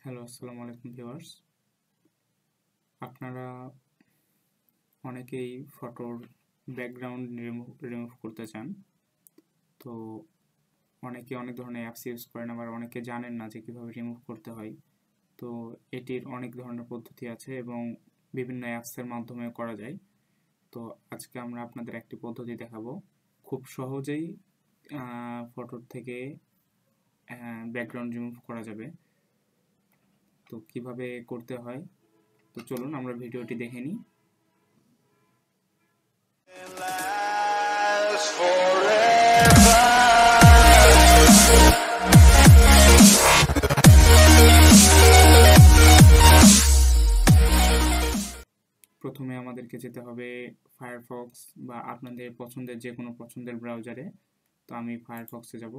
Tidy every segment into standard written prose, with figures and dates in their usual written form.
Hello, আসসালামু আলাইকুম viewers. আপনারা অনেকেই ফটোর ব্যাকগ্রাউন্ড রিমুভ করতে চান। তো অনেকে অনেক ধরনের অ্যাপস ইউজ করেন, আবার অনেকে জানেন না যে কীভাবে রিমুভ করতে হয়। তো এটির অনেক ধরনের পদ্ধতি আছে এবং বিভিন্ন অ্যাপসের মাধ্যমে করা যায়। তো আজকে আমরা আপনাদের একটি পদ্ধতি দেখাবো। খুব সহজেই ফটোর থেকে ব্যাকগ্রাউন্ড রিমুভ করা যাবে। তো কিভাবে করতে হয়, তো চলুন আমরা ভিডিওটি দেখে নিই। প্রথমে আমাদেরকে যেতে হবে ফায়ারফক্স বা আপনাদের পছন্দের যে কোনো পছন্দের ব্রাউজারে। তো আমি ফায়ারফক্সে যাব।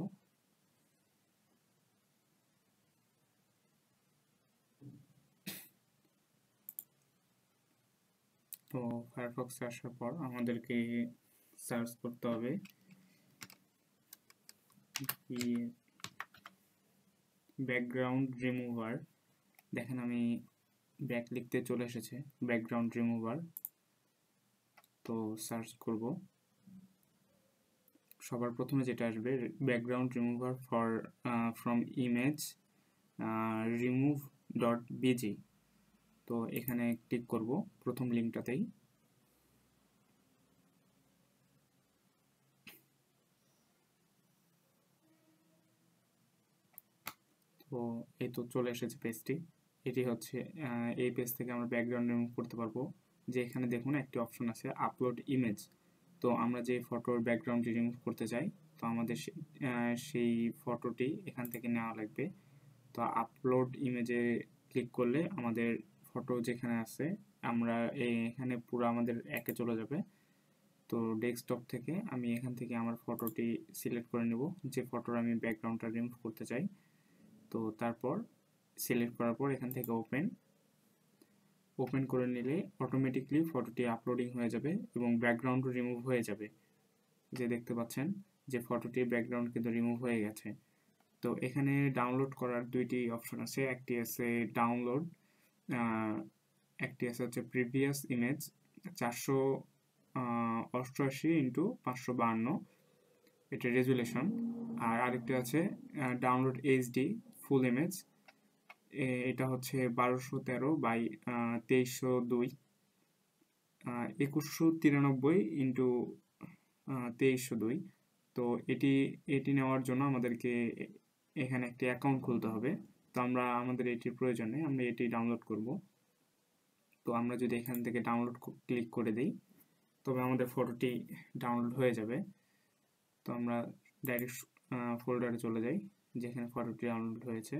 তো ফায়ারফক্সে আসার পর আমাদেরকে সার্চ করতে হবে ব্যাকগ্রাউন্ড রিমুভার। দেখেন আমি ব্যাক লিখতে চলে এসেছে ব্যাকগ্রাউন্ড রিমুভার। তো সার্চ করব। সবার প্রথমে যেটা আসবে background remover for from image remove.bg। তো এখানে ক্লিক করব প্রথম লিঙ্কটাতেই। তো এই তো চলে এসেছে পেজটি। এটি হচ্ছে এই পেজ থেকে আমরা ব্যাকগ্রাউন্ড রিমুভ করতে পারবো। যে এখানে দেখুন একটি অপশন আছে আপলোড ইমেজ। তো আমরা যে ফটোর ব্যাকগ্রাউন্ডটি রিমুভ করতে চাই, তো আমাদের সেই ফটোটি এখান থেকে নেওয়া লাগবে। তো আপলোড ইমেজে ক্লিক করলে আমাদের ফটো যেখানে আছে আমরা এখানে পুরো আমাদের একে চলে যাবে। তো ডেস্কটপ থেকে আমি এখান থেকে আমার ফটোটি সিলেক্ট করে নেব, যে ফটোর আমি ব্যাকগ্রাউন্ডটা রিমুভ করতে চাই। তো তারপর সিলেক্ট করার পর এখান থেকে ওপেন করে নিলে অটোমেটিকলি ফটোটি আপলোডিং হয়ে যাবে এবং ব্যাকগ্রাউন্ড রিমুভ হয়ে যাবে। যে দেখতে পাচ্ছেন যে ফটোটির ব্যাকগ্রাউন্ড কিন্তু রিমুভ হয়ে গেছে। তো এখানে ডাউনলোড করার দুইটি অপশন আছে। একটি আছে ডাউনলোড, একটি আছে হচ্ছে প্রিভিয়াস ইমেজ 488x552, এটা রেজুলেশন। আর আরেকটি আছে ডাউনলোড এইচডি ফুল ইমেজ, এটা হচ্ছে 1213x2302 2193x2302। তো এটি নেওয়ার জন্য আমাদেরকে এখানে একটি অ্যাকাউন্ট খুলতে হবে। তো আমাদের এটির প্রয়োজন নেই, আমরা এটি ডাউনলোড করব। তো আমরা যদি এখান থেকে ডাউনলোড ক্লিক করে দিই তবে আমাদের ফটোটি ডাউনলোড হয়ে যাবে। তো আমরা ডাইরেক্ট ফোল্ডারে চলে যাই যেখানে ফটোটি ডাউনলোড হয়েছে।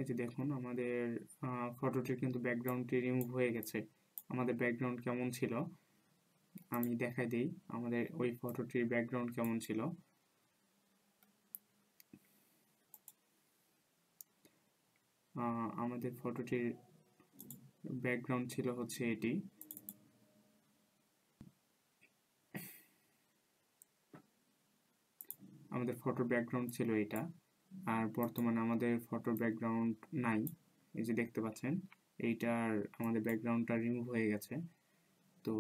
এই যে দেখুন আমাদের ফটোটির কিন্তু ব্যাকগ্রাউন্ডটি রিমুভ হয়ে গেছে। আমাদের ব্যাকগ্রাউন্ড কেমন ছিল আমি দেখাই দিই, আমাদের ওই ফটোটির ব্যাকগ্রাউন্ড কেমন ছিল। আমাদের ফটোটির ব্যাকগ্রাউন্ড ছিল হচ্ছে এটি। আমাদের ফটোর ব্যাকগ্রাউন্ড ছিল এটা, আর বর্তমানে আমাদের ফটোর ব্যাকগ্রাউন্ড নাই। এই যে দেখতে পাচ্ছেন এইটার আমাদের ব্যাকগ্রাউন্ডটা রিমুভ হয়ে গেছে। তো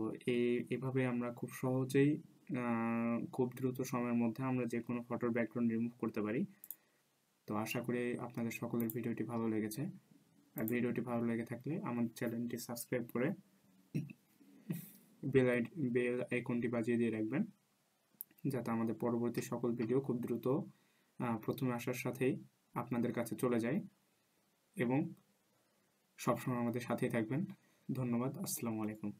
এভাবে আমরা খুব সহজেই খুব দ্রুত সময়ের মধ্যে আমরা যে কোনো ফটোর ব্যাকগ্রাউন্ড রিমুভ করতে পারি। তো আশা করি আপনাদের সকলের ভিডিওটি ভালো লেগেছে। আর ভিডিওটি ভালো লেগে থাকলে আমাদের চ্যানেলটি সাবস্ক্রাইব করে বেল আইকনটি বাজিয়ে দিয়ে রাখবেন, যাতে আমাদের পরবর্তী সকল ভিডিও খুব দ্রুত প্রথমে আসার সাথেই আপনাদের কাছে চলে যায়। এবং সবসময় আমাদের সাথেই থাকবেন। ধন্যবাদ। আসসালামু আলাইকুম।